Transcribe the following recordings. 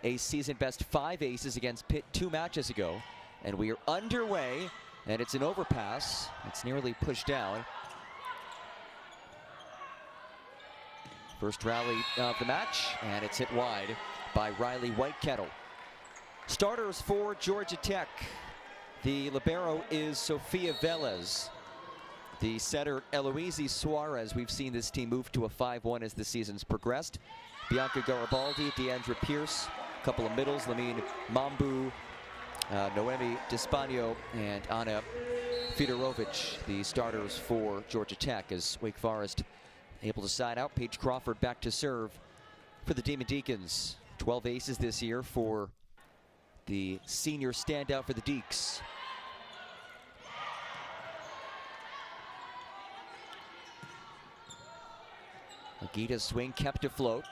a season-best 5 aces against Pitt 2 matches ago. And we are underway, and it's an overpass. It's nearly pushed down. First rally of the match, and it's hit wide by Riley Whitekettle. Starters for Georgia Tech. The libero is Sofia Velez. The setter, Eloise Suarez. We've seen this team move to a 5-1 as the season's progressed. Bianca Garibaldi, Deandra Pierce, a couple of middles, Lamine Mambu, Noemi Dispano, and Anna Fedorovic, the starters for Georgia Tech, as Wake Forest able to side out. Paige Crawford back to serve for the Demon Deacons. 12 aces this year for the senior standout for the Deeks. Agita's swing kept afloat.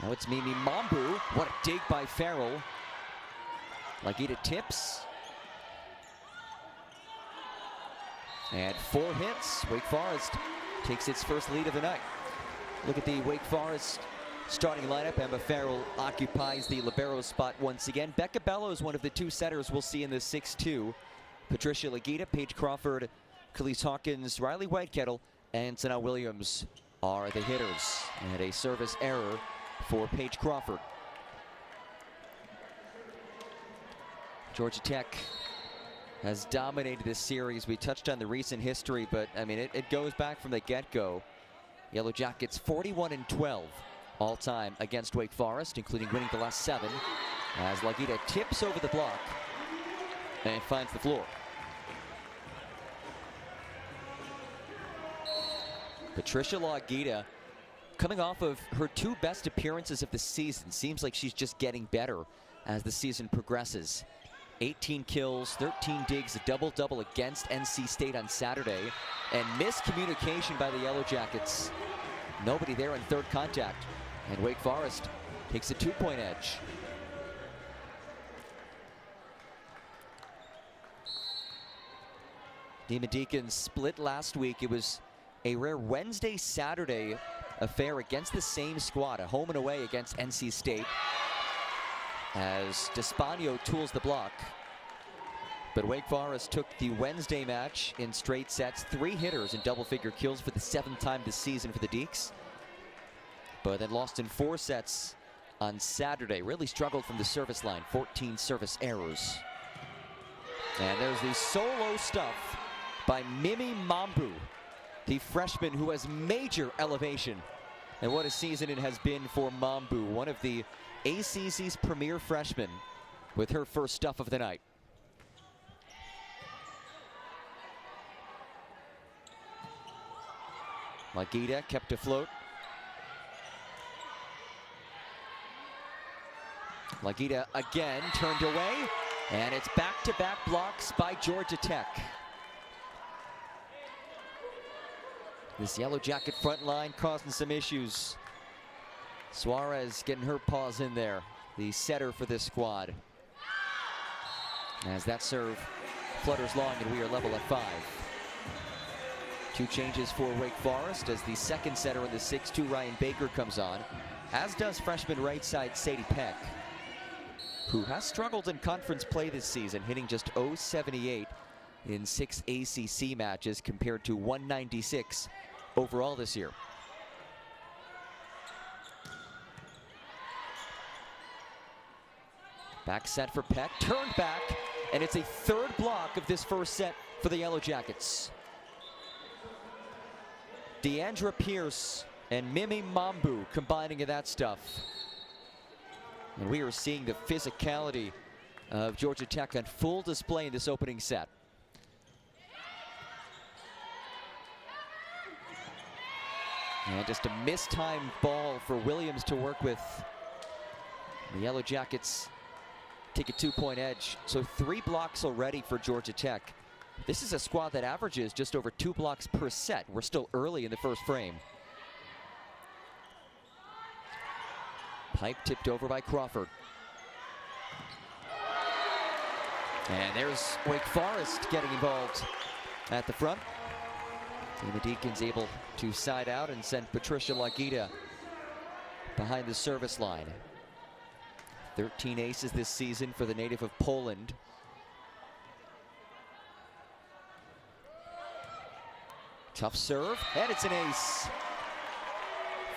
Now it's Mimi Mambu. What a dig by Farrell. Agita tips. And 4 hits. Wake Forest takes its first lead of the night. Look at the Wake Forest starting lineup. Emma Farrell occupies the libero spot once again. Becca Bello is one of the 2 setters we'll see in the 6-2. Patricia Agita, Paige Crawford, Khalees Hawkins, Riley Whitekettle, and Sanaa Williams are the hitters. And a service error for Paige Crawford. Georgia Tech has dominated this series. We touched on the recent history, but I mean, it goes back from the get-go. Yellow Jackets 41-12 all time against Wake Forest, including winning the last 7, as Agita tips over the block and finds the floor. Patricia Agita, coming off of her 2 best appearances of the season, seems like she's just getting better as the season progresses. 18 kills, 13 digs, a double-double against NC State on Saturday, and miscommunication by the Yellow Jackets. Nobody there in third contact, and Wake Forest takes a 2-point edge. Demon Deacons split last week. It was a rare Wednesday-Saturday affair against the same squad, a home and away against NC State, as Dispano tools the block. But Wake Forest took the Wednesday match in straight sets, 3 hitters in double-figure kills for the 7th time this season for the Deeks, but then lost in 4 sets on Saturday. Really struggled from the service line, 14 service errors. And there's the solo stuff by Mimi Mambu, the freshman who has major elevation. And what a season it has been for Mambu, one of the ACC's premier freshmen, with her first stuff of the night. Agita kept afloat. Agita again turned away, and it's back-to-back blocks by Georgia Tech. This Yellow Jacket front line causing some issues. Suarez getting her paws in there, the setter for this squad. As that serve flutters long, and we are level at 5. 2 changes for Wake Forest as the second setter in the 6-2, Ryan Baker, comes on, as does freshman right side Sadie Peck, who has struggled in conference play this season, hitting just .078 in 6 ACC matches compared to .196 overall this year. Back set for Peck, turned back, and it's a 3rd block of this first set for the Yellow Jackets. Deandra Pierce and Mimi Mambu combining in that stuff. And we are seeing the physicality of Georgia Tech on full display in this opening set. And just a mistimed ball for Williams to work with. The Yellow Jackets take a 2-point edge. So 3 blocks already for Georgia Tech. This is a squad that averages just over 2 blocks per set. We're still early in the first frame. Pipe tipped over by Crawford. And there's Wake Forest getting involved at the front. Demon Deacons able to side out and send Patricia Agita behind the service line. 13 aces this season for the native of Poland. Tough serve, and it's an ace.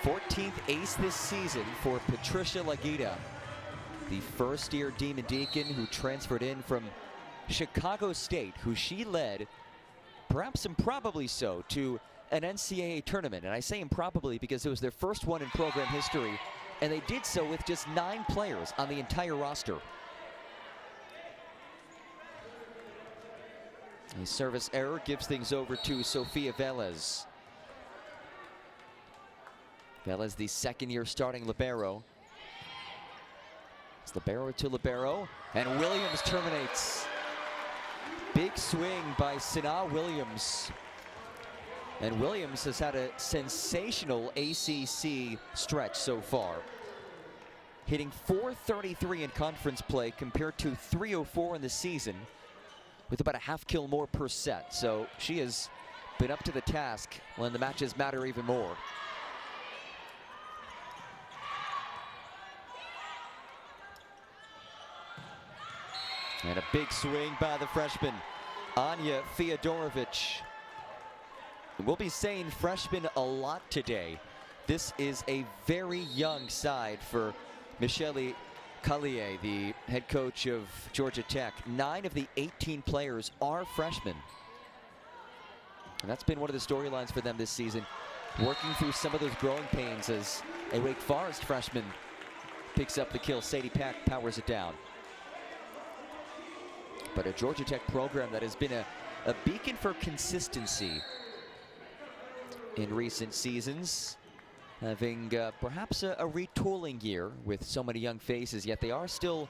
14th ace this season for Patricia Lagita, the first-year Demon Deacon who transferred in from Chicago State, who she led, perhaps improbably so, to an NCAA tournament. And I say improbably because it was their first one in program history, and they did so with just 9 players on the entire roster. A service error gives things over to Sofia Velez. Velez, the second-year starting libero. It's libero to libero, and Williams terminates. Big swing by Sana Williams. And Williams has had a sensational ACC stretch so far, hitting .433 in conference play compared to .304 in the season, with about a half kill more per set. So she has been up to the task when the matches matter even more. And a big swing by the freshman, Anya Feodorovich. We'll be saying freshman a lot today. This is a very young side for Michele Collier, the head coach of Georgia Tech. 9 of the 18 players are freshmen. And that's been one of the storylines for them this season, working through some of those growing pains as a Wake Forest freshman picks up the kill. Sadie Pack powers it down. But a Georgia Tech program that has been a beacon for consistency in recent seasons, having perhaps a retooling year with so many young faces, yet they are still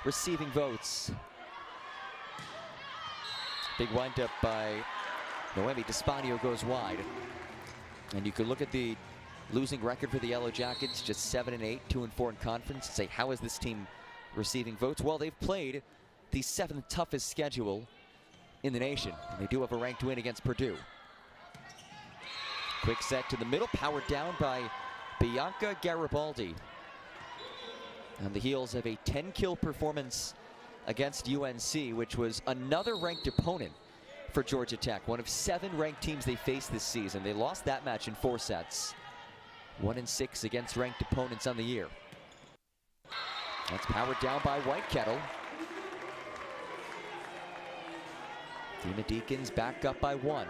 receiving votes. Big windup by Noemi Despanio goes wide. And you could look at the losing record for the Yellow Jackets, just 7-8, 2-4 in conference, and say, how is this team receiving votes? Well, they've played the 7th toughest schedule in the nation, and they do have a ranked win against Purdue. Quick set to the middle, powered down by Bianca Garibaldi. On the heels of a 10-kill performance against UNC, which was another ranked opponent for Georgia Tech. One of 7 ranked teams they faced this season. They lost that match in 4 sets. 1-6 against ranked opponents on the year. That's powered down by Whitekettle. Demon Deacons back up by 1.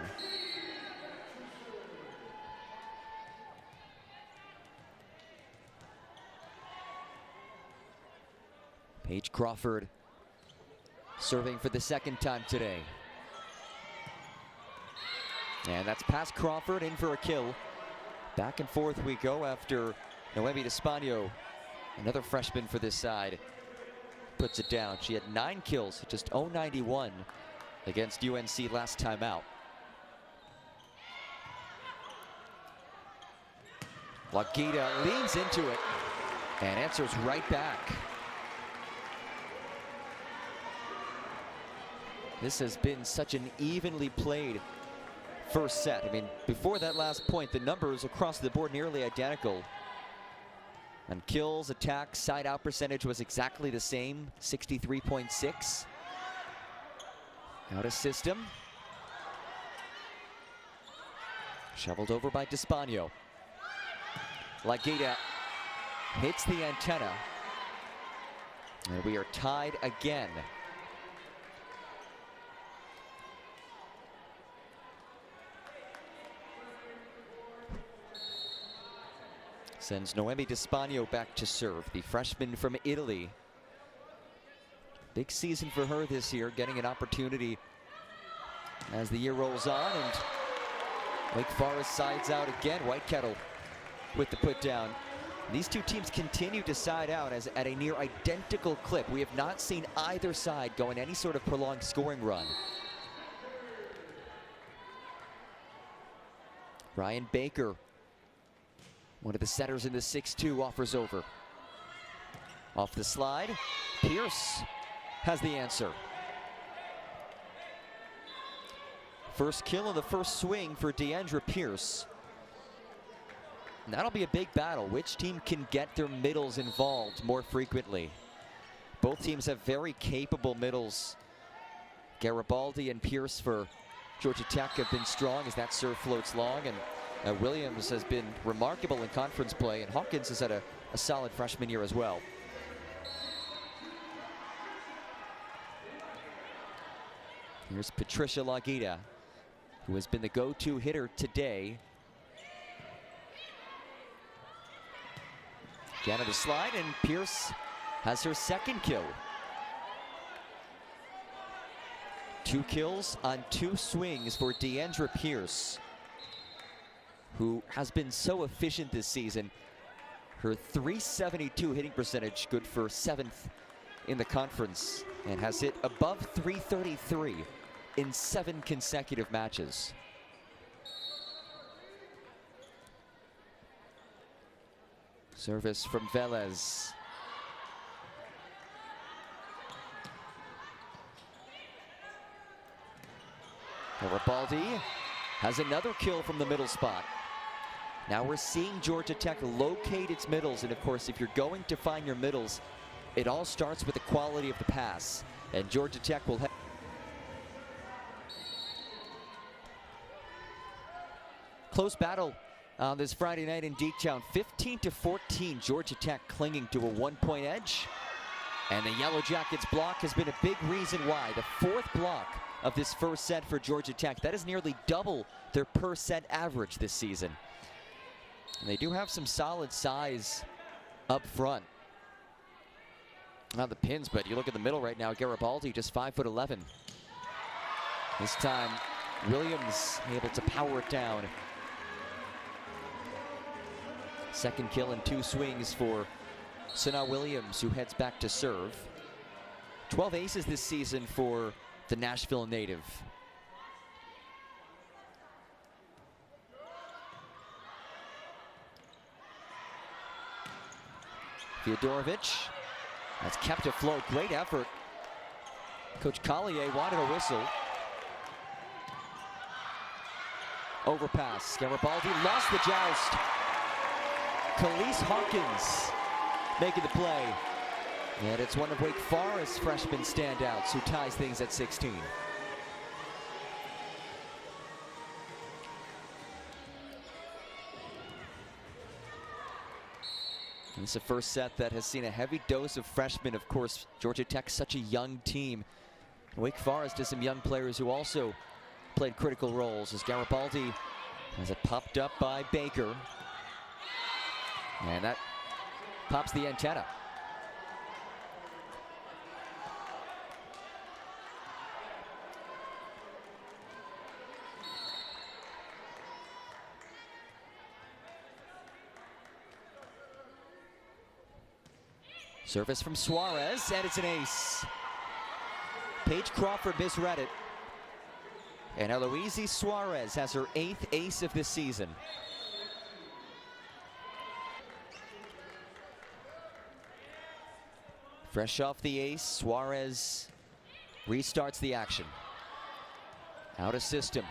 Paige Crawford serving for the 2nd time today. And that's past Crawford, in for a kill. Back and forth we go after Noemi Despanio, another freshman for this side, puts it down. She had 9 kills, just 091 against UNC last time out. Lagita leans into it and answers right back. This has been such an evenly played first set. I mean, before that last point, the numbers across the board nearly identical. And kills, attacks, side out percentage was exactly the same, 63.6. Out of system. Shoveled over by Despanio. Lagita hits the antenna. And we are tied again. Sends Noemi Despanio back to serve, the freshman from Italy. Big season for her this year, getting an opportunity as the year rolls on, and Wake Forest sides out again. Whitekettle with the put down. These two teams continue to side out at a near identical clip. We have not seen either side go in any sort of prolonged scoring run. Ryan Baker, one of the setters in the 6-2, offers over. Off the slide, Pierce has the answer. First kill in the first swing for Deandra Pierce. And that'll be a big battle. Which team can get their middles involved more frequently? both teams have very capable middles. Garibaldi and Pierce for Georgia Tech have been strong as that serve floats long, and Williams has been remarkable in conference play, and Hawkins has had a solid freshman year as well. Here's Patricia Laguita, who has been the go-to hitter today. Again on the slide, and Pierce has her second kill. 2 kills on 2 swings for Deandra Pierce, who has been so efficient this season. Her .372 hitting percentage, good for 7th in the conference, and has hit above .333 in 7 consecutive matches. Service from Velez. Garibaldi has another kill from the middle spot. Now we're seeing Georgia Tech locate its middles, and of course, if you're going to find your middles, it all starts with the quality of the pass, and Georgia Tech will have close battle on this Friday night in Deektown. 15-14, Georgia Tech clinging to a 1-point edge, and the Yellow Jackets block has been a big reason why. The 4th block of this first set for Georgia Tech. That is nearly double their per set average this season. And they do have some solid size up front. Not the pins, but you look at the middle right now, Garibaldi just 5'11". This time, Williams able to power it down. Second kill in 2 swings for Sana Williams, who heads back to serve. 12 aces this season for the Nashville native. Fyodorovich has kept afloat. Great effort. Coach Collier wanted a whistle. Overpass. Garibaldi lost the joust. Khalees Hawkins making the play. And it's one of Wake Forest freshman standouts who ties things at 16. And it's a first set that has seen a heavy dose of freshmen. Of course, Georgia Tech, such a young team. Wake Forest has some young players who also played critical roles, as Garibaldi has it popped up by Baker. And that pops the antenna. Service from Suarez, and it's an ace. Paige Crawford misread it. And Eloise Suarez has her 8th ace of this season. Fresh off the ace, Suarez restarts the action. Out of system.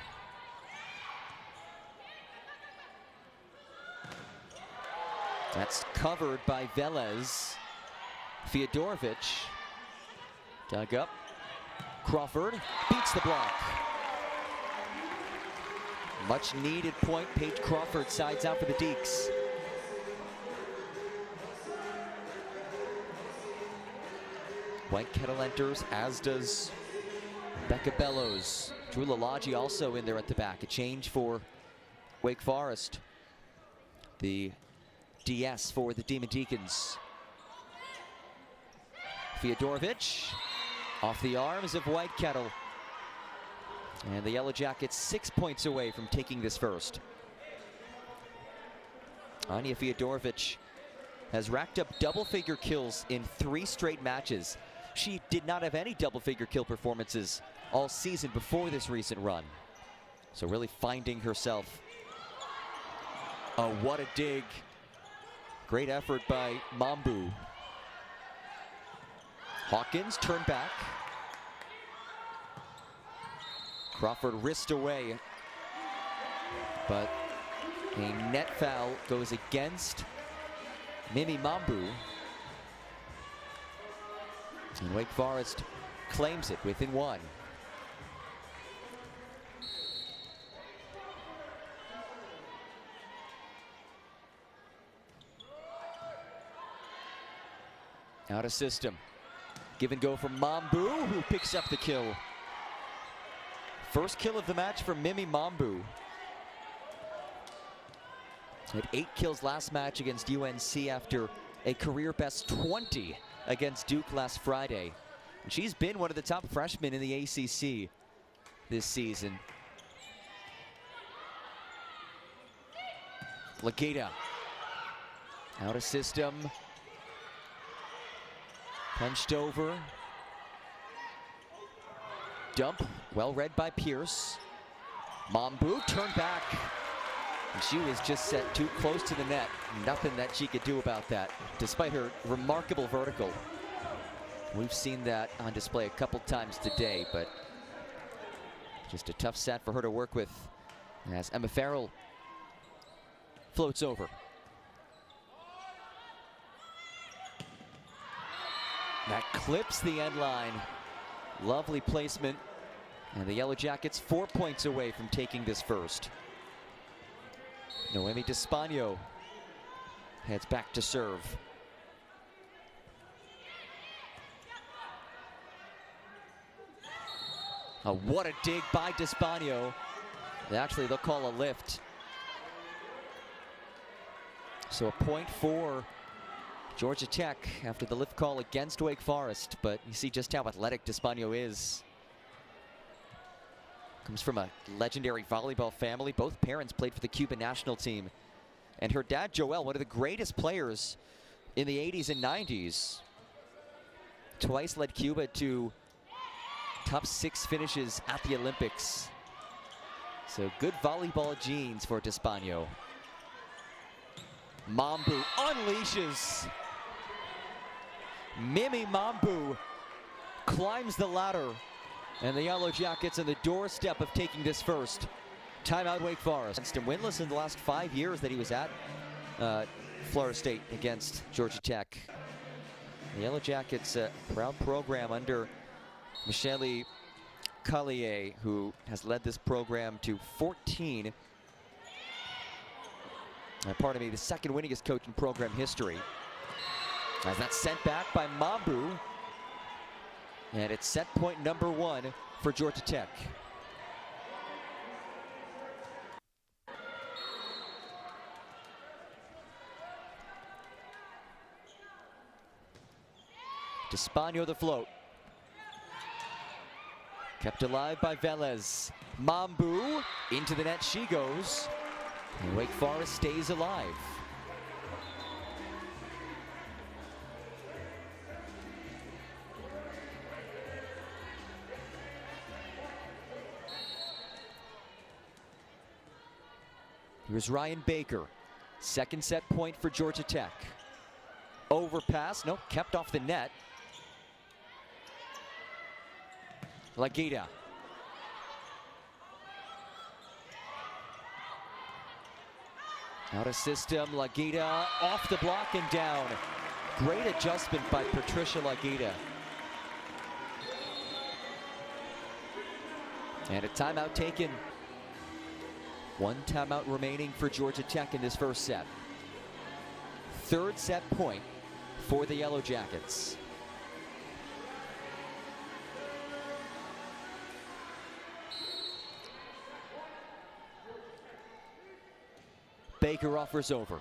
That's covered by Velez. Fyodorovich dug up. Crawford beats the block. Much needed point. Paige Crawford sides out for the Deeks. White Kettle enters, as does Becca Bellows. Drew Lalagi also in there at the back. A change for Wake Forest. The DS for the Demon Deacons. Fyodorovich off the arms of White Kettle. And the Yellow Jackets 6 points away from taking this first. Anya Fyodorovich has racked up double-figure kills in 3 straight matches. She did not have any double-figure kill performances all season before this recent run. So really finding herself. Oh, what a dig. Great effort by Mambu. Hawkins turned back. Crawford wrist away. But a net foul goes against Mimi Mambu. And Wake Forest claims it within one. Out of system. Give and go from Mambu, who picks up the kill. First kill of the match for Mimi Mambu. Had 8 kills last match against UNC after a career best 20 against Duke last Friday. And she's been one of the top freshmen in the ACC this season. Legata. Out of system. Punched over. Dump, well read by Pierce. Mambu turned back. And she was just set too close to the net. Nothing that she could do about that, despite her remarkable vertical. We've seen that on display a couple times today, but just a tough set for her to work with as Emma Farrell floats over. That clips the end line. Lovely placement. And the Yellow Jackets 4 points away from taking this first. Noemi Despagno heads back to serve. What a dig by Despagno. Actually, they'll call a lift. So a point for Georgia Tech after the lift call against Wake Forest, but you see just how athletic Despagno is. Comes from a legendary volleyball family. Both parents played for the Cuban national team. And her dad, Joel, one of the greatest players in the 80s and 90s. Twice led Cuba to top 6 finishes at the Olympics. So good volleyball genes for Despagno. Mambu unleashes. Mimi Mambu climbs the ladder, and the Yellow Jackets on the doorstep of taking this first. Timeout Wake Forest. And winless in the last 5 years that he was at Florida State against Georgia Tech. The Yellow Jackets, proud program under Michele Collier, who has led this program to 14. Pardon me, the second winningest coach in program history. As that's sent back by Mambu. And it's set point number 1 for Georgia Tech. Despagno the float. Kept alive by Velez. Mambu, into the net she goes. And Wake Forest stays alive. Here's Ryan Baker. Second set point for Georgia Tech. Overpass, nope, kept off the net. Legata. Out of system, Legata off the block and down. Great adjustment by Patricia Legata. And a timeout taken. 1 timeout remaining for Georgia Tech in this first set. Third set point for the Yellow Jackets. Baker offers over.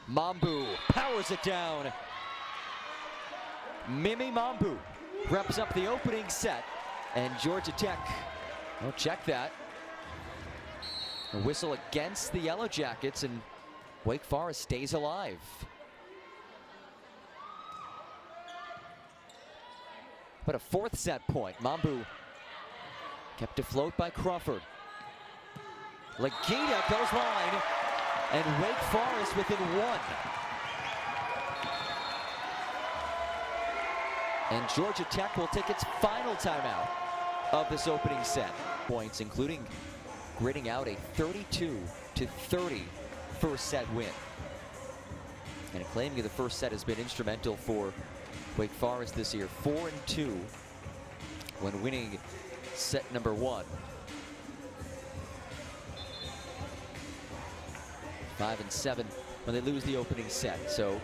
Mambu powers it down. Mimi Mambu wraps up the opening set, and Georgia Tech, oh, check that. A whistle against the Yellow Jackets, and Wake Forest stays alive. But a fourth set point. Mambu kept afloat by Crawford. Legata goes line, and Wake Forest within 1. And Georgia Tech will take its final timeout of this opening set. Points, including gritting out a 32-30 first set win. And claiming the first set has been instrumental for Wake Forest this year, 4-2 when winning set number 1. 5-7 when they lose the opening set. So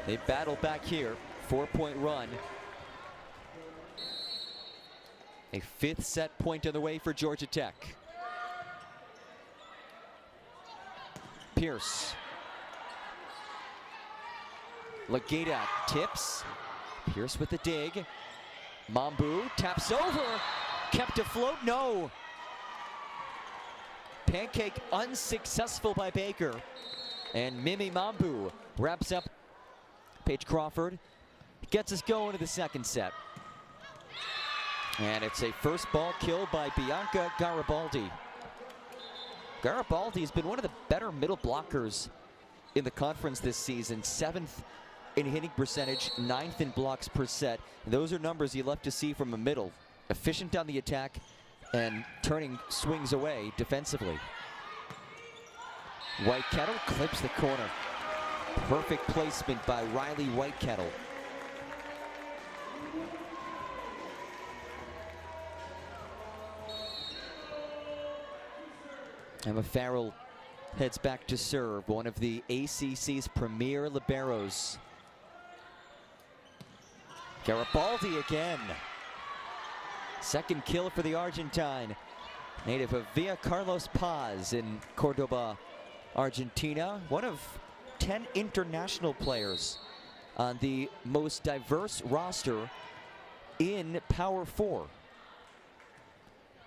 they battle back here. 4-point run. A 5th set point on the way for Georgia Tech. Pierce. Legata tips. Pierce with the dig. Mambu taps over. Kept afloat. No. Pancake unsuccessful by Baker. And Mimi Mambu wraps up. Paige Crawford gets us going to the second set. And it's a first ball kill by Bianca Garibaldi. Garibaldi has been one of the better middle blockers in the conference this season. 7th in hitting percentage, 9th in blocks per set. Those are numbers you love to see from a middle. Efficient on the attack and turning swings away defensively. Whitekettle clips the corner. Perfect placement by Riley Whitekettle. Emma Farrell heads back to serve, one of the ACC's premier liberos. Garibaldi again. Second kill for the Argentine. Native of Villa Carlos Paz in Cordoba, Argentina. One of 10 international players on the most diverse roster in Power 4.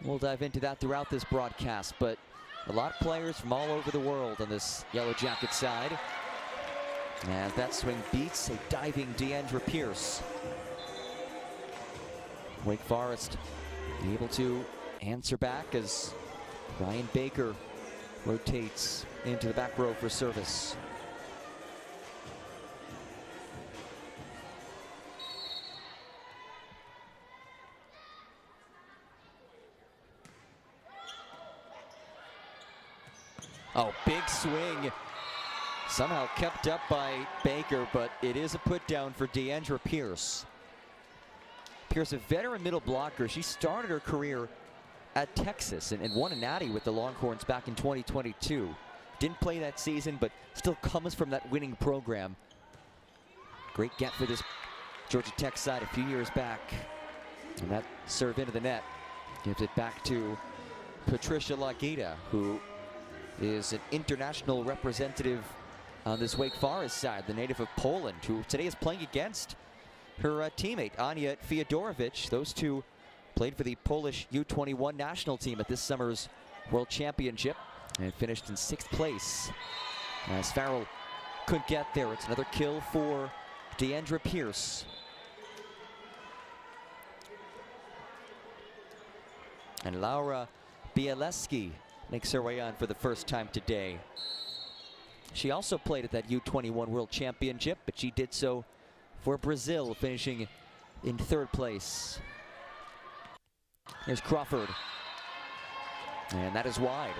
We'll dive into that throughout this broadcast, but a lot of players from all over the world on this Yellow Jacket side. As that swing beats a diving Deandra Pierce. Wake Forest able to answer back as Ryan Baker rotates into the back row for service. Oh, big swing. Somehow kept up by Baker, but it is a put down for Deandra Pierce. Pierce, a veteran middle blocker. She started her career at Texas and won a natty with the Longhorns back in 2022. Didn't play that season, but still comes from that winning program. Great get for this Georgia Tech side a few years back. And that serve into the net gives it back to Patricia Legata, who is an international representative on this Wake Forest side, the native of Poland, who today is playing against her teammate, Ania Fiodorovic. Those two played for the Polish U21 national team at this summer's World Championship and finished in 6th place. As Farrell couldn't get there, it's another kill for Deandra Pierce. And Laura Bialeski makes her way on for the first time today. She also played at that U21 World Championship, but she did so for Brazil, finishing in 3rd place. Here's Crawford. And that is wide.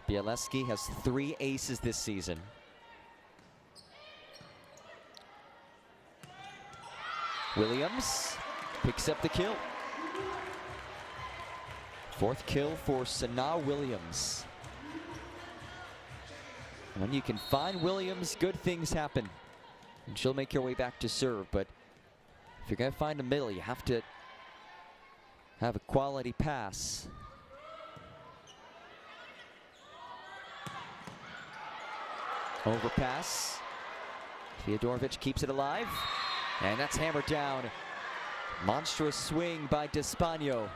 Bialeski has 3 aces this season. Williams picks up the kill. 4th kill for Sanaa Williams. When you can find Williams, good things happen. And she'll make her way back to serve, but if you're gonna find a middle, you have to have a quality pass. Overpass. Fiodorovic keeps it alive. And that's hammered down. Monstrous swing by D'Espagno.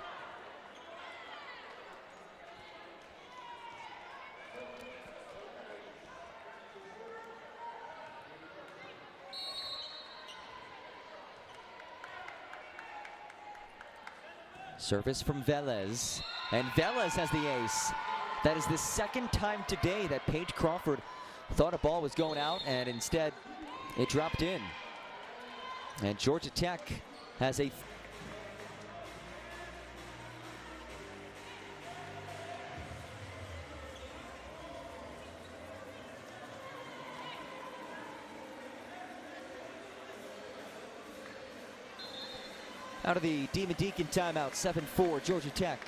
Service from Velez. And Velez has the ace. That is the 2nd time today that Paige Crawford thought a ball was going out, and instead it dropped in. And Georgia Tech has a Out of the Demon Deacon timeout, 7-4, Georgia Tech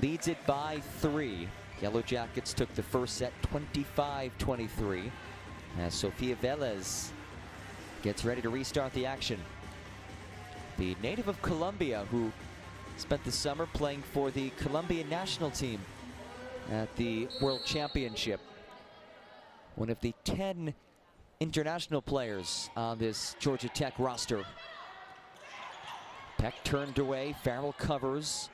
leads it by 3. Yellow Jackets took the first set 25-23 as Sofia Velez gets ready to restart the action. The native of Colombia, who spent the summer playing for the Colombian national team at the World Championship. One of the 10 international players on this Georgia Tech roster. Peck turned away, Farrell covers.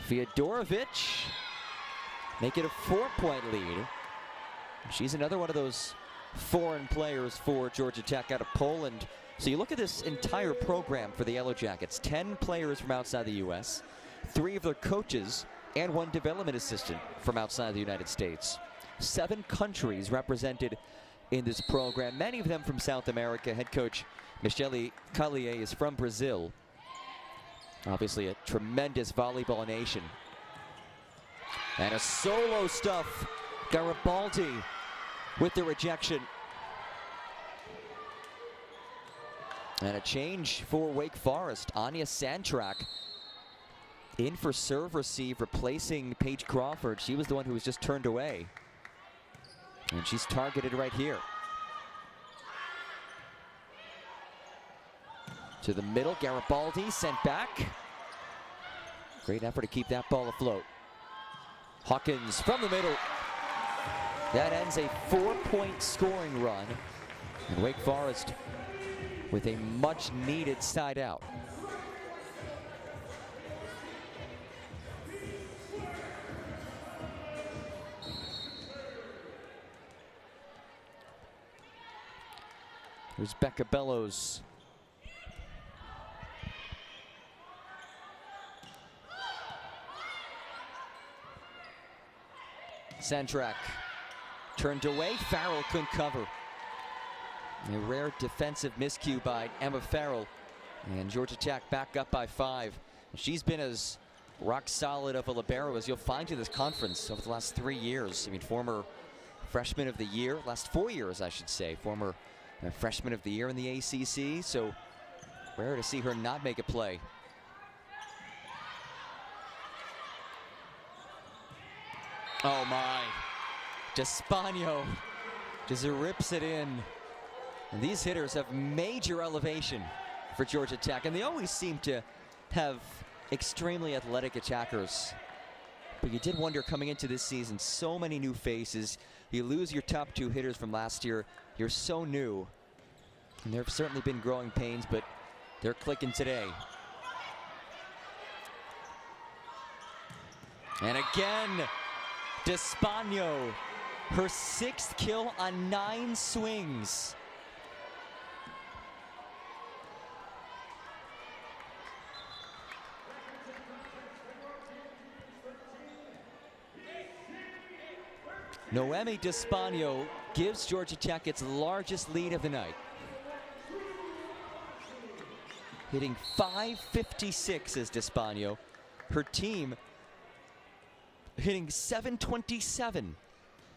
Fiodorovic make it a 4-point lead. She's another one of those foreign players for Georgia Tech out of Poland. So you look at this entire program for the Yellow Jackets, 10 players from outside the U.S., 3 of their coaches, and 1 development assistant from outside the United States. 7 countries represented in this program, many of them from South America. Head coach Michele Collier is from Brazil. Obviously a tremendous volleyball nation. And a solo stuff. Garibaldi with the rejection. And a change for Wake Forest. Anya Santrak in for serve receive, replacing Paige Crawford. She was the one who was just turned away. And she's targeted right here. To the middle, Garibaldi sent back. Great effort to keep that ball afloat. Hawkins from the middle. That ends a 4-point scoring run. And Wake Forest with a much needed side out. Here's Becca Bellows. Santrak turned away, Farrell couldn't cover. A rare defensive miscue by Emma Farrell. And Georgia Tech back up by 5. She's been as rock solid of a libero as you'll find in this conference over the last 3 years. I mean, former freshman of the year, last 4 years I should say, former freshman of the year in the ACC. So rare to see her not make a play. Oh my, D'Espagno just rips it in. And these hitters have major elevation for Georgia Tech, and they always seem to have extremely athletic attackers. But you did wonder coming into this season, so many new faces. You lose your top 2 hitters from last year. You're so new. And there have certainly been growing pains, but they're clicking today. And again, D'Espagno, her 6th kill on 9 swings. Noemi D'Espagno gives Georgia Tech its largest lead of the night. Hitting .556 is D'Espagno. Her team hitting .727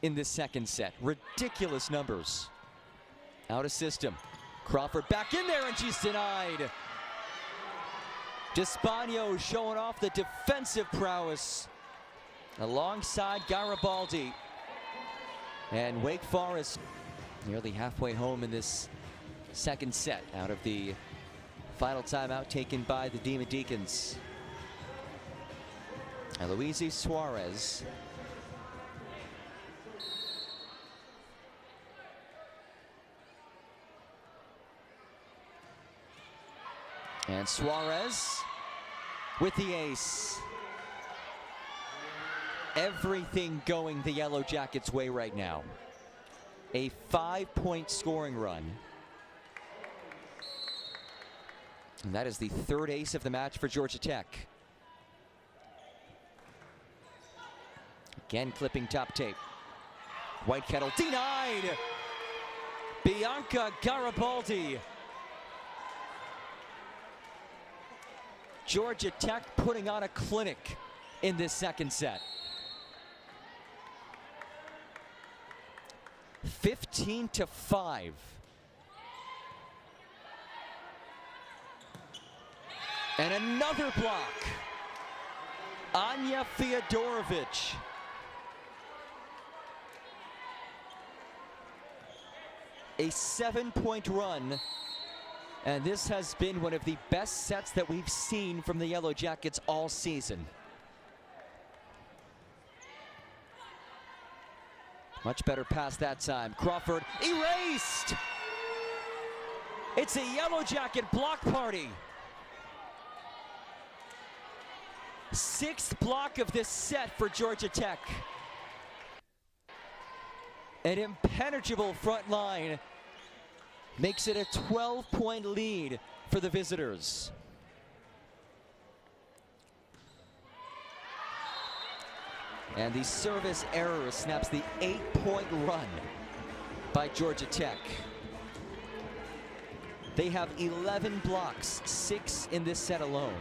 in this second set. Ridiculous numbers. Out of system. Crawford back in there and she's denied. D'Espagno showing off the defensive prowess alongside Garibaldi. And Wake Forest nearly halfway home in this second set out of the final timeout taken by the Demon Deacons. Eloise Suarez. And Suarez with the ace. Everything going the Yellow Jackets' way right now. A 5-point scoring run. And that is the 3rd ace of the match for Georgia Tech. Again, clipping top tape. White Kettle denied. Bianca Garibaldi. Georgia Tech putting on a clinic in this second set. 15-5. And another block. Anya Fyodorovic. A 7-point run. And this has been one of the best sets that we've seen from the Yellow Jackets all season. Much better pass that time. Crawford erased. It's a Yellow Jacket block party. 6th block of this set for Georgia Tech. An impenetrable front line makes it a 12-point lead for the visitors. And the service error snaps the 8-point run by Georgia Tech. They have 11 blocks, 6 in this set alone.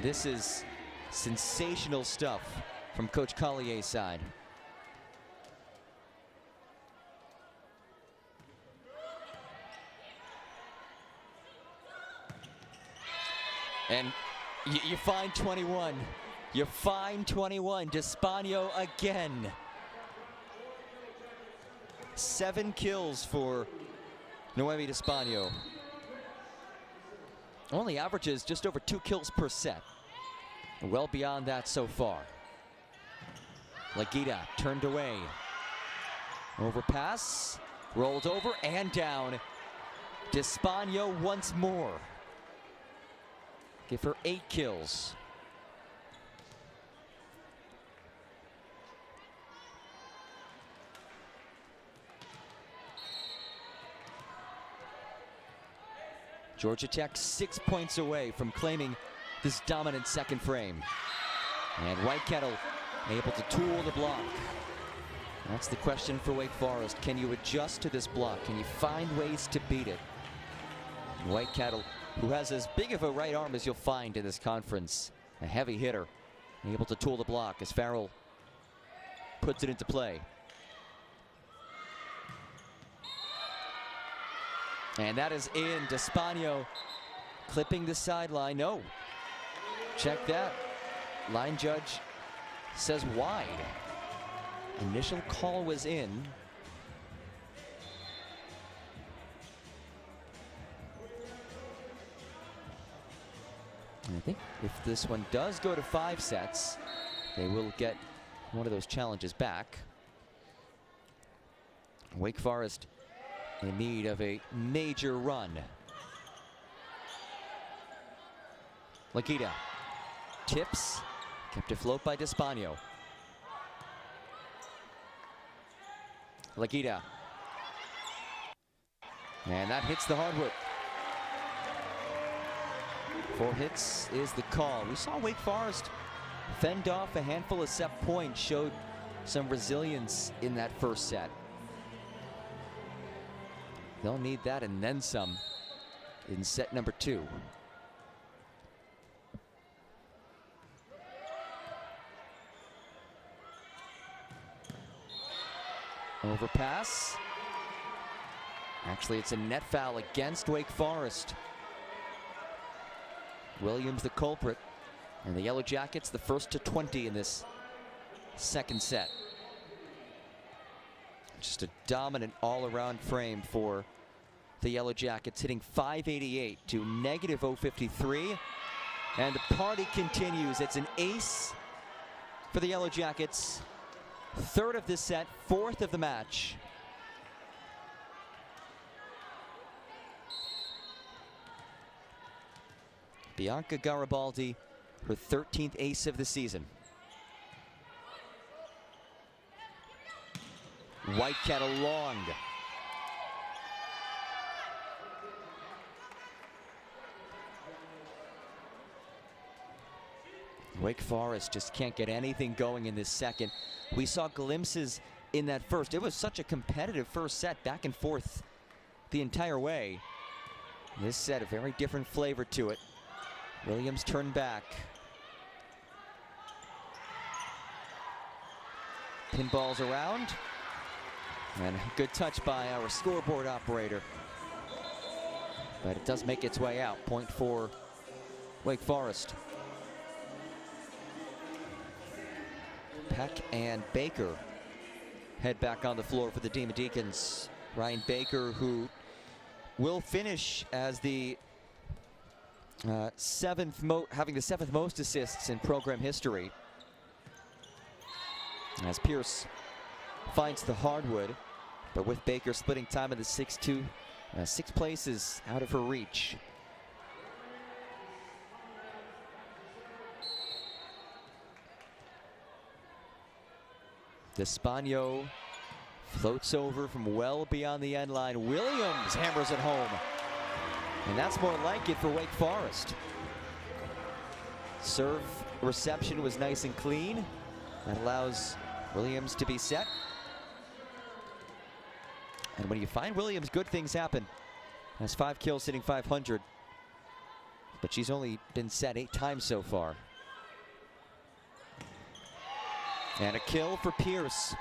This is sensational stuff from Coach Collier's side. And you find 21. You find 21. D'Espagno again. 7 kills for Noemi D'Espagno. Only averages just over 2 kills per set. Well beyond that so far. Legita turned away. Overpass, rolled over and down. D'Espagno once more. Give her 8 kills. Georgia Tech 6 points away from claiming this dominant second frame. And Whitekettle able to tool the block. That's the question for Wake Forest. Can you adjust to this block? Can you find ways to beat it? Whitekettle, who has as big of a right arm as you'll find in this conference. A heavy hitter, able to tool the block as Farrell puts it into play. And that is in. D'Espagno clipping the sideline. No. Check that. Line judge says wide. Initial call was in. And I think if this one does go to 5 sets, they will get one of those challenges back. Wake Forest in need of a major run. Legita tips, kept afloat by D'Espagno. Legita. And that hits the hardwood. 4 hits is the call. We saw Wake Forest fend off a handful of set points, showed some resilience in that first set. They'll need that and then some in set number 2. Overpass. Actually, it's a net foul against Wake Forest. Williams the culprit, and the Yellow Jackets the first to 20 in this second set. Just a dominant all-around frame for the Yellow Jackets, hitting .588 to negative .053. And the party continues. It's an ace for the Yellow Jackets. 3rd of this set, 4th of the match. Bianca Garibaldi, her 13th ace of the season. Whitekettle long. Wake Forest just can't get anything going in this second. We saw glimpses in that first. It was such a competitive first set, back and forth the entire way. This set, a very different flavor to it. Williams turned back. Pinballs around. And a good touch by our scoreboard operator. But it does make its way out. Point for Wake Forest. Peck and Baker head back on the floor for the Demon Deacons. Ryan Baker, who will finish as the having the seventh most assists in program history, as Pierce finds the hardwood, but with Baker splitting time in the 6-2, 6 places out of her reach. Despano floats over from well beyond the end line. Williams hammers it home. And that's more like it for Wake Forest. Serve reception was nice and clean. That allows Williams to be set. And when you find Williams, good things happen. Has 5 kills, hitting .500. But she's only been set 8 times so far. And a kill for Pierce.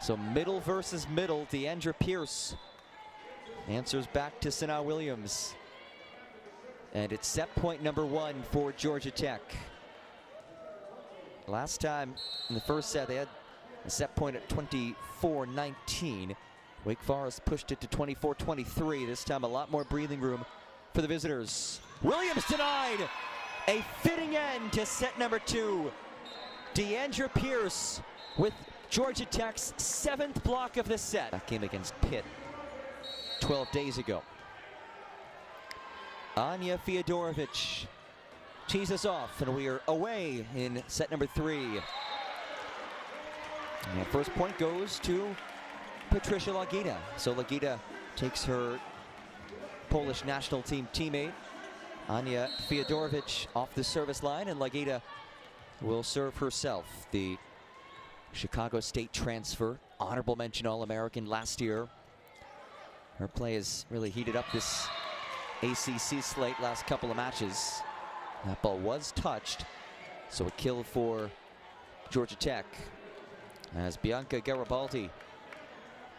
So middle versus middle. Deandra Pierce answers back to Sanaa Williams. And it's set point number 1 for Georgia Tech. Last time in the first set, they had a set point at 24-19. Wake Forest pushed it to 24-23. This time a lot more breathing room for the visitors. Williams denied! A fitting end to set number 2. Deandra Pierce with Georgia Tech's 7th block of the set. That game against Pitt 12 days ago. Anya Feodorovich tees us off, and we are away in set number 3. And first point goes to Patricia Lagita. So Lagita takes her Polish national team teammate, Anya Feodorovich, off the service line, and Lagita will serve herself. The Chicago State transfer, honorable mention All-American last year. Her play has really heated up this ACC slate last couple of matches. That ball was touched, so a kill for Georgia Tech as Bianca Garibaldi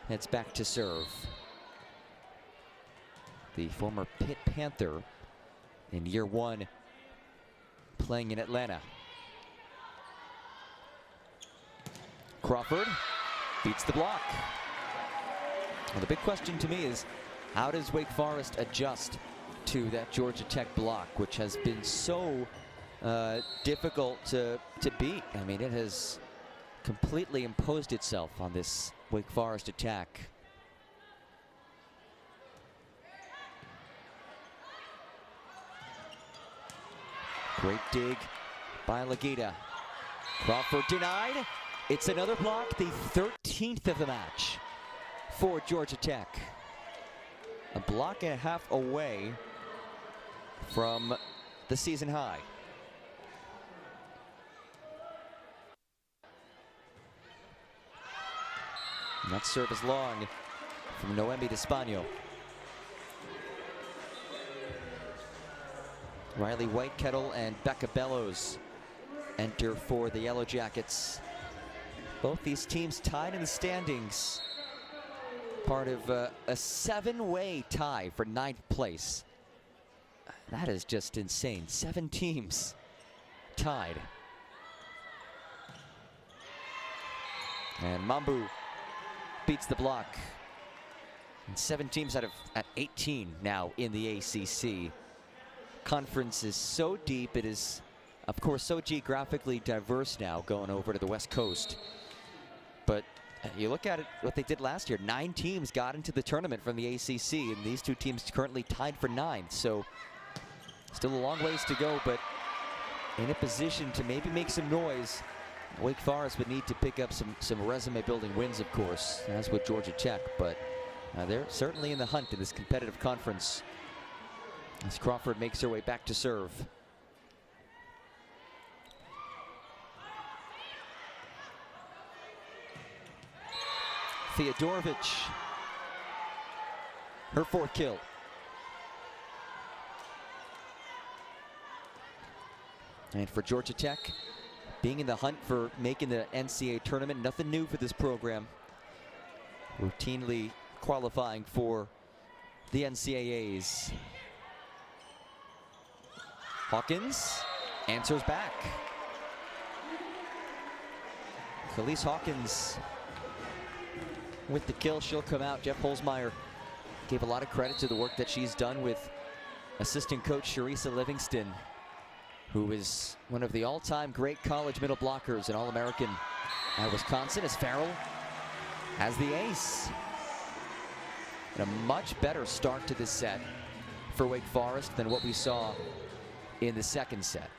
heads back to serve. The former Pitt Panther in year 1 playing in Atlanta. Crawford beats the block. Well, the big question to me is, how does Wake Forest adjust to that Georgia Tech block, which has been so difficult to beat? I mean, it has completely imposed itself on this Wake Forest attack. Great dig by Lagita. Crawford denied. It's another block, the 13th of the match for Georgia Tech. A block and a half away from the season high. And that serve is long from Noemi Despano. Riley Whitekettle and Becca Bellows enter for the Yellow Jackets. Both these teams tied in the standings. Part of a 7-way tie for 9th place. That is just insane. 7 teams tied. And Mambu beats the block. And 7 teams out of 18 now in the ACC. Conference is so deep. It is, of course, so geographically diverse now going over to the West Coast. But you look at it, what they did last year, 9 teams got into the tournament from the ACC, and these 2 teams currently tied for 9th. So still a long ways to go, but in a position to maybe make some noise. Wake Forest would need to pick up some resume-building wins, of course, as with Georgia Tech, but they're certainly in the hunt in this competitive conference as Crawford makes her way back to serve. Feodorovich, her 4th kill. And for Georgia Tech, being in the hunt for making the NCAA tournament, nothing new for this program. Routinely qualifying for the NCAAs. Hawkins answers back. Khalees Hawkins with the kill. She'll come out. Jeff Holzmeyer gave a lot of credit to the work that she's done with assistant coach Sharisa Livingston, who is one of the all-time great college middle blockers, and All-American at Wisconsin, as Farrell has the ace. And a much better start to this set for Wake Forest than what we saw in the second set.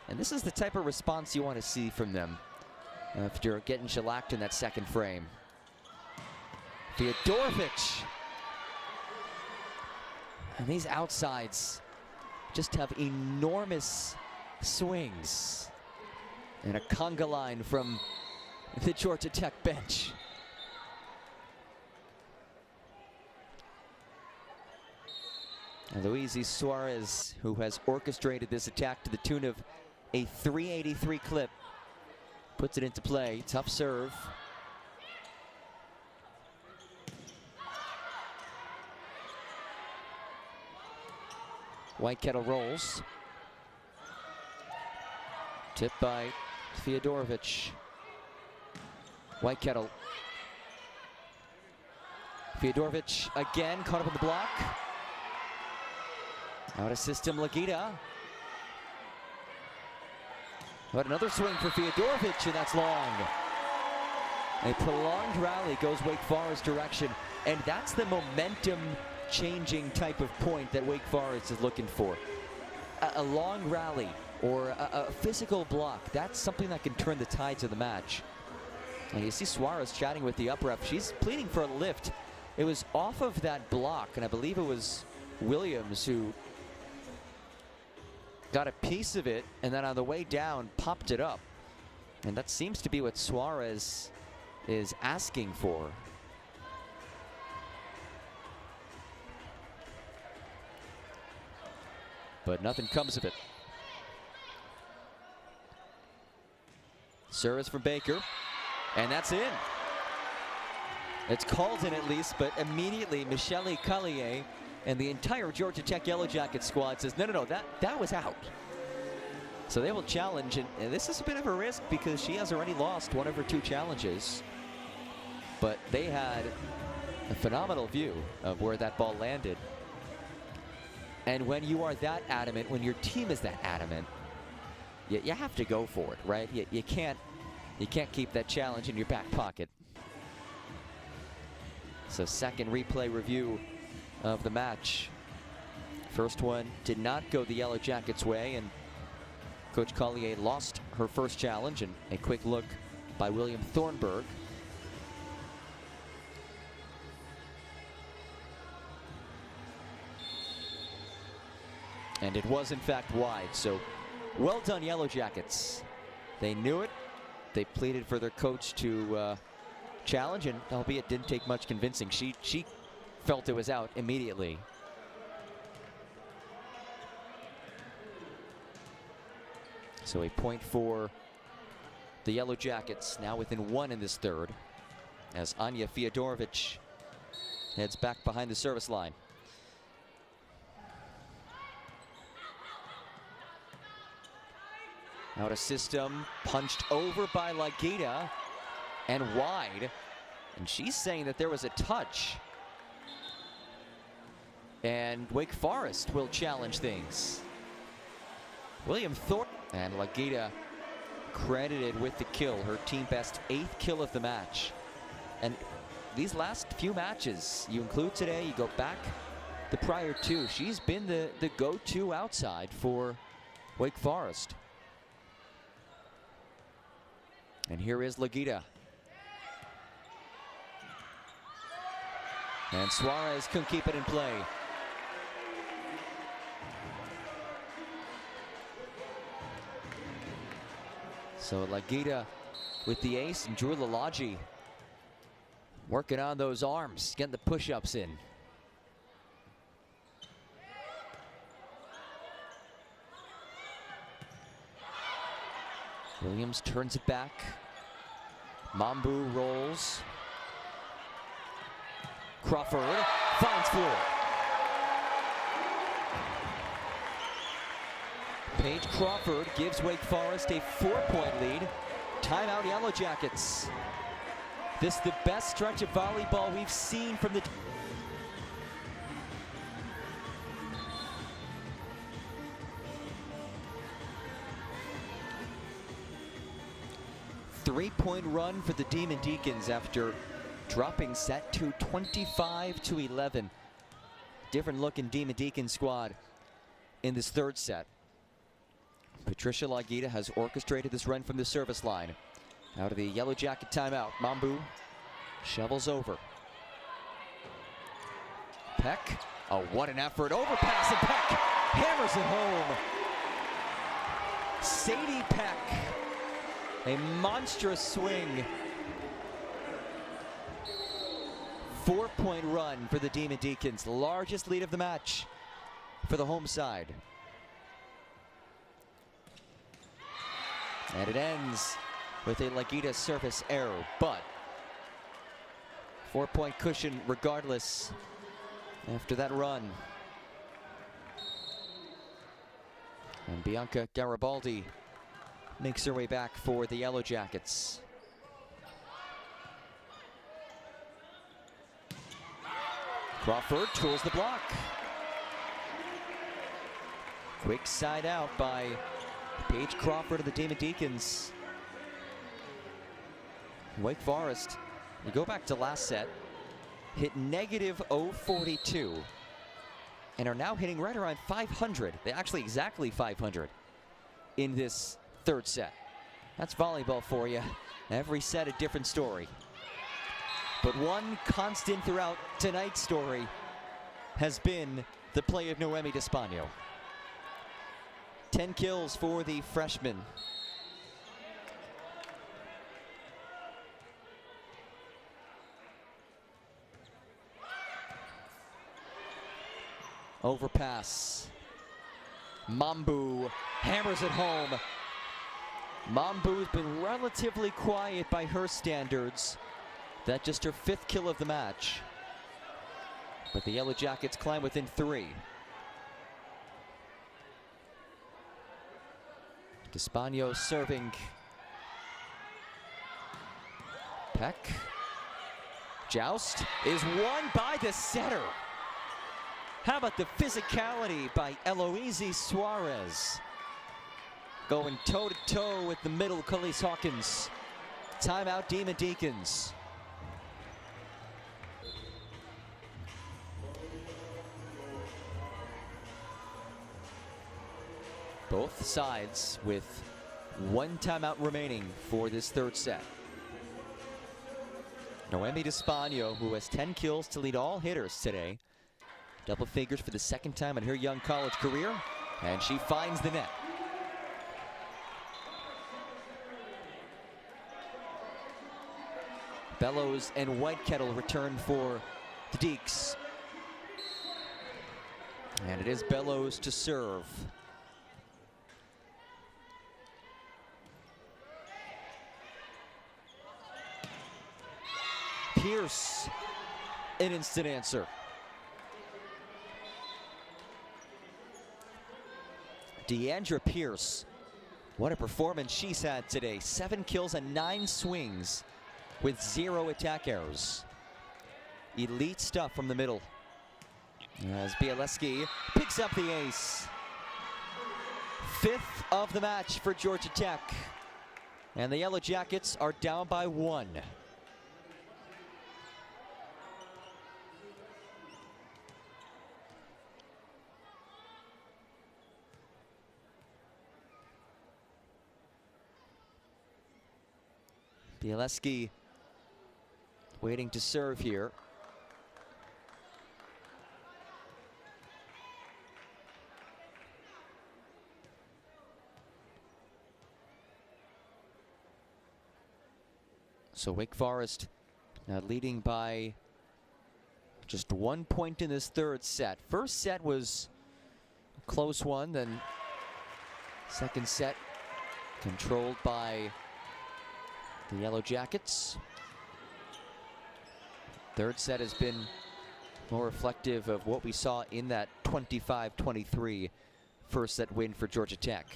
And this is the type of response you want to see from them after getting shellacked in that second frame. Fiodorovic. And these outsides just have enormous swings. And a conga line from the Georgia Tech bench. And Luisi Suarez, who has orchestrated this attack to the tune of a 383 clip, puts it into play. Tough serve. Whitekettle rolls. Tipped by Fiodorovic. Whitekettle. Fiodorovic again, caught up in the block. Out of system, Lagita. But another swing for Fiodorovic, and that's long. A prolonged rally goes Wake Forest direction, and that's the momentum-changing type of point that Wake Forest is looking for. A long rally or a physical block, that's something that can turn the tides of the match. And you see Suarez chatting with the up ref. She's pleading for a lift. It was off of that block, and I believe it was Williams who got a piece of it, and then on the way down, popped it up. And that seems to be what Suarez is asking for. But nothing comes of it. Service from Baker, and that's in. It's called in at least, but immediately Michele Collier and the entire Georgia Tech Yellow Jacket squad says, no, that was out. So they will challenge, and this is a bit of a risk because she has already lost one of her 2 challenges. But they had a phenomenal view of where that ball landed. And when you are that adamant, when your team is that adamant, you have to go for it, right? You can't keep that challenge in your back pocket. So second replay review of the match. First one did not go the Yellow Jackets' way, and Coach Collier lost her first challenge. And a quick look by William Thornburg. And it was in fact wide, so well done, Yellow Jackets. They knew it. They pleaded for their coach to challenge, and albeit didn't take much convincing, she felt it was out immediately. So a point for the Yellow Jackets, now within 1 in this third, as Anya Fiodorovic heads back behind the service line. Out of system, punched over by Lagita, and wide. And she's saying that there was a touch. And Wake Forest will challenge things. William Thorpe and Lagita credited with the kill, her team best 8th kill of the match. And these last few matches, you include today, you go back the prior 2, she's been the go-to outside for Wake Forest. And here is Lagita. And Suarez couldn't keep it in play. So Lagita with the ace, and Drew Lalagi working on those arms, getting the push-ups in. Williams turns it back. Mambu rolls. Crawford finds floor. Paige Crawford gives Wake Forest a 4-point lead. Timeout, Yellow Jackets. This is the best stretch of volleyball we've seen from the... Three-point run for the Demon Deacons after dropping set to 25-11. Different looking Demon Deacon squad in this third set. Patricia Lagita has orchestrated this run from the service line. Out of the Yellow Jacket timeout, Mambu shovels over. Peck, oh what an effort, overpass, and Peck hammers it home. Sadie Peck, a monstrous swing. 4-point run for the Demon Deacons, largest lead of the match for the home side. And it ends with a Lagita service error, but 4-point cushion regardless after that run. And Bianca Garibaldi makes her way back for the Yellow Jackets. Crawford tools the block. Quick side out by Paige Crawford of the Demon Deacons. Wake Forest, you go back to last set, hit negative 042 and are now hitting right around 500. They actually exactly 500 in this third set. That's volleyball for you. Every set a different story. But one constant throughout tonight's story has been the play of Noemi D'Espagno. 10 kills for the freshman. Overpass. Mambu hammers it home. Mambu's been relatively quiet by her standards. That's just her 5th kill of the match. But the Yellow Jackets climb within 3. D'Espagno serving. Peck. Joust is won by the setter. How about the physicality by Eloise Suarez? Going toe-to-toe with the middle Khalees Hawkins. Timeout, Demon Deacons. Both sides with 1 timeout remaining for this third set. Noemi D'Espagno, who has 10 kills to lead all hitters today. Double figures for the 2nd time in her young college career, and she finds the net. Bellows and Whitekettle return for the Deeks. And it is Bellows to serve. Pierce, an instant answer. Deandra Pierce, what a performance she's had today. 7 kills and 9 swings with 0 attack errors. Elite stuff from the middle. As Bialeski picks up the ace. 5th of the match for Georgia Tech. And the Yellow Jackets are down by 1. Bialeski waiting to serve here. So Wake Forest leading by just 1 point in this third set. First set was a close one, then second set controlled by the Yellow Jackets. Third set has been more reflective of what we saw in that 25-23 first set win for Georgia Tech.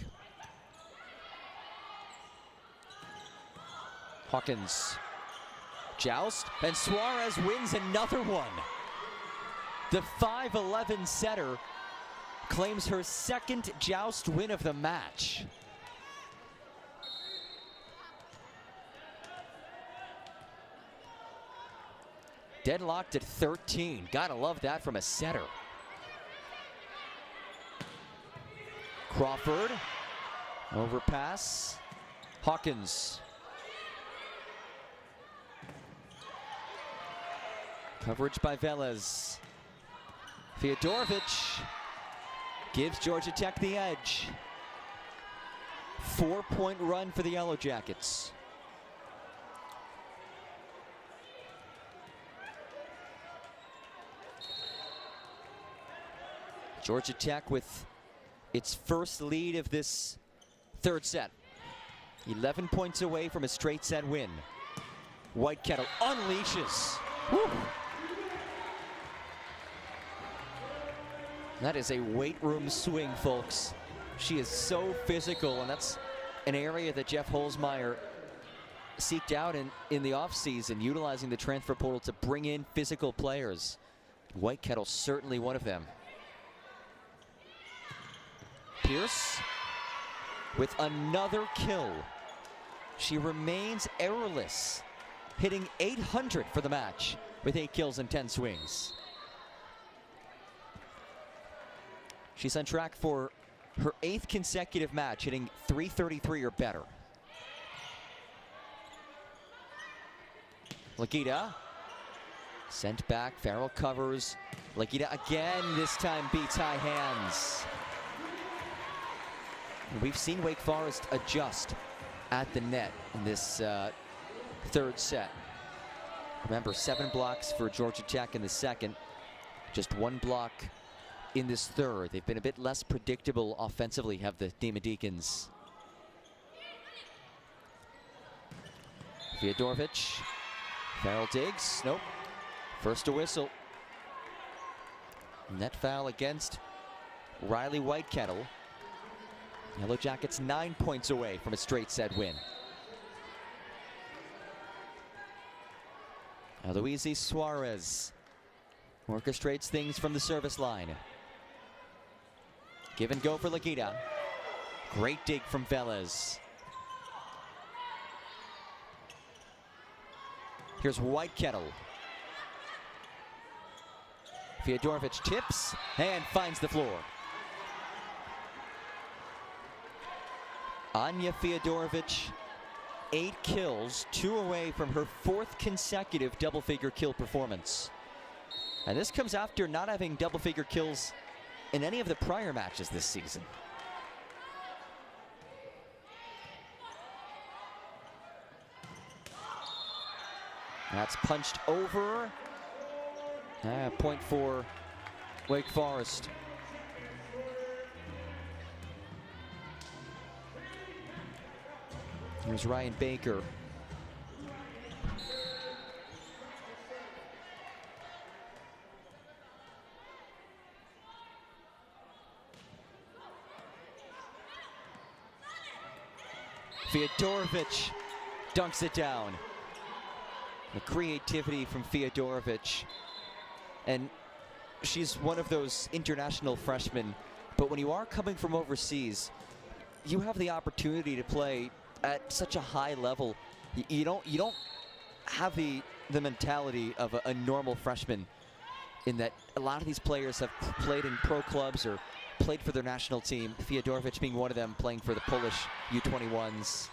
Hawkins, joust, and Suarez wins another one. The 5'11" setter claims her second joust win of the match. Deadlocked at 13. Gotta love that from a setter. Crawford, overpass. Hawkins. Coverage by Velez. Feodorovich gives Georgia Tech the edge. 4-point run for the Yellow Jackets. Georgia Tech with its first lead of this third set. 11 points away from a straight set win. Whitekettle unleashes. Woo. That is a weight room swing, folks. She is so physical, and that's an area that Jeff Holzmeyer seeked out in the offseason, utilizing the transfer portal to bring in physical players. Whitekettle certainly one of them. Pierce with another kill. She remains errorless, hitting .800 for the match with 8 kills and 10 swings. She's on track for her 8th consecutive match, hitting .333 or better. Lagita sent back. Farrell covers. Lagita again, this time beats high hands. We've seen Wake Forest adjust at the net in this third set. Remember, 7 blocks for Georgia Tech in the second, just 1 block in this third. They've been a bit less predictable offensively, have the Demon Deacons. Feodorovich, Farrell digs, nope. First a whistle. Net foul against Riley Whitekettle. Yellow Jackets 9 points away from a straight set win. Aloisi Suarez orchestrates things from the service line. Give and go for Lagita. Great dig from Velez. Here's Whitekettle. Feodorovich tips and finds the floor. Anya Feodorovich, 8 kills, 2 away from her 4th consecutive double-figure kill performance. And this comes after not having double-figure kills in any of the prior matches this season. That's punched over. Point for Wake Forest. Here's Ryan Baker. Feodorovich dunks it down. The creativity from Feodorovich. And she's one of those international freshmen, but when you are coming from overseas, you have the opportunity to play at such a high level. You don't have the mentality of a normal freshman, in that a lot of these players have played in pro clubs or played for their national team. Feodorovich being one of them, playing for the Polish U21s.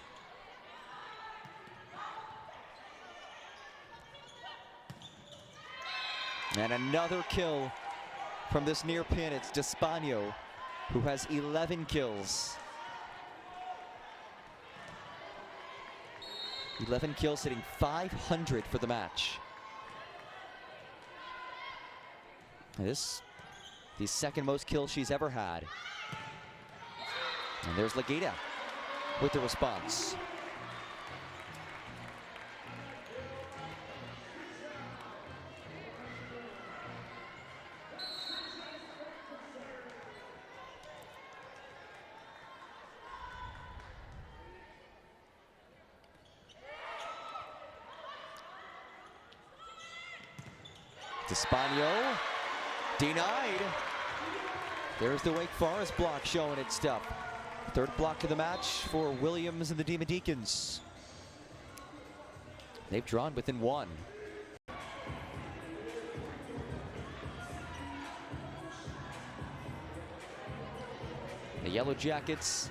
And another kill from this near pin. It's Despano, who has 11 kills. 11 kills, hitting .500 for the match. And this, the second most kills she's ever had. And there's Lagita with the response. D'Espagno denied. There's the Wake Forest block showing its stuff. Third block of the match for Williams and the Demon Deacons. They've drawn within one. The Yellow Jackets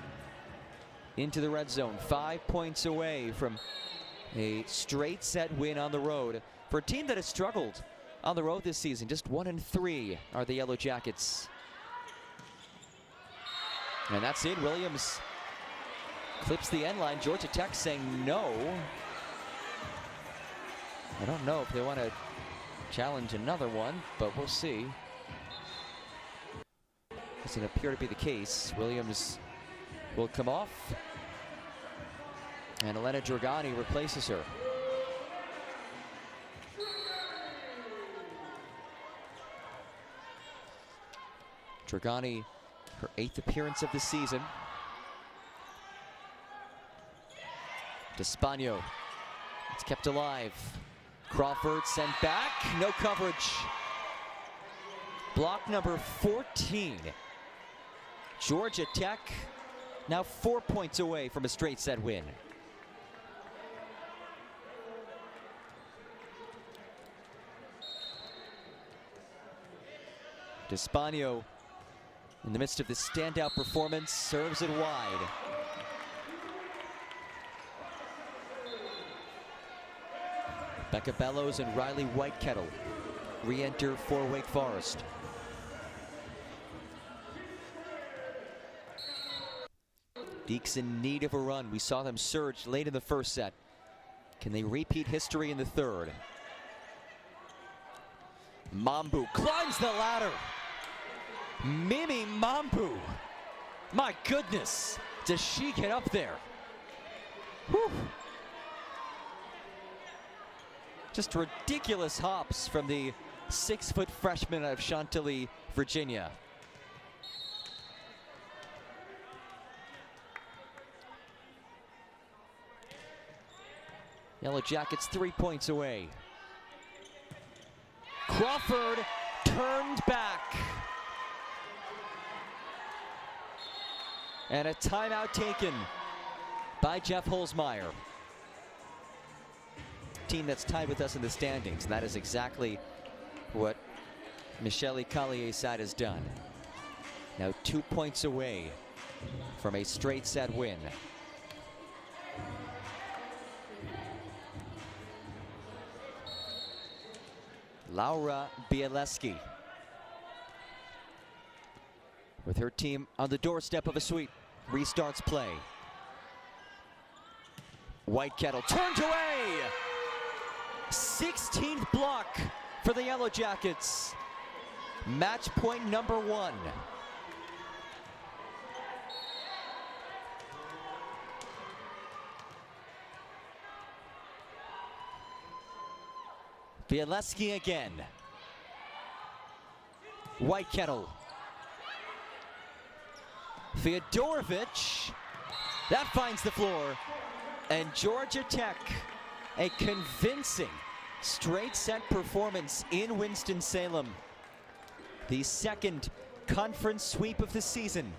into the red zone, 5 points away from a straight set win on the road for a team that has struggled on the road this season. Just 1-3 are the Yellow Jackets. And that's it. Williams clips the end line. Georgia Tech saying no. I don't know if they want to challenge another one, but we'll see. Doesn't appear to be the case. Williams will come off, and Elena Dragani replaces her. Dragani, her 8th appearance of the season. D'Espagno, it's kept alive. Crawford sent back, no coverage. Block number 14. Georgia Tech now 4 points away from a straight set win. D'Espagno, in the midst of this standout performance, serves it wide. Becca Bellows and Riley Whitekettle re-enter for Wake Forest. Deeks in need of a run. We saw them surge late in the first set. Can they repeat history in the third? Mambu climbs the ladder. Mimi Mambu. My goodness, does she get up there? Whew. Just ridiculous hops from the 6-foot freshman of Chantilly, Virginia. Yellow Jackets 3 points away. Crawford turned back. And a timeout taken by Jeff Holzmeyer. Team that's tied with us in the standings, and that is exactly what Michele Collier's side has done. Now 2 points away from a straight set win. Laura Bialeski with her team on the doorstep of a sweep. Restarts play. Whitekettle turned away. 16th block for the Yellow Jackets. Match point number 1. Bialeski again. Whitekettle. Fedorovich. That finds the floor. And Georgia Tech, a convincing straight set performance in Winston-Salem. The second conference sweep of the season.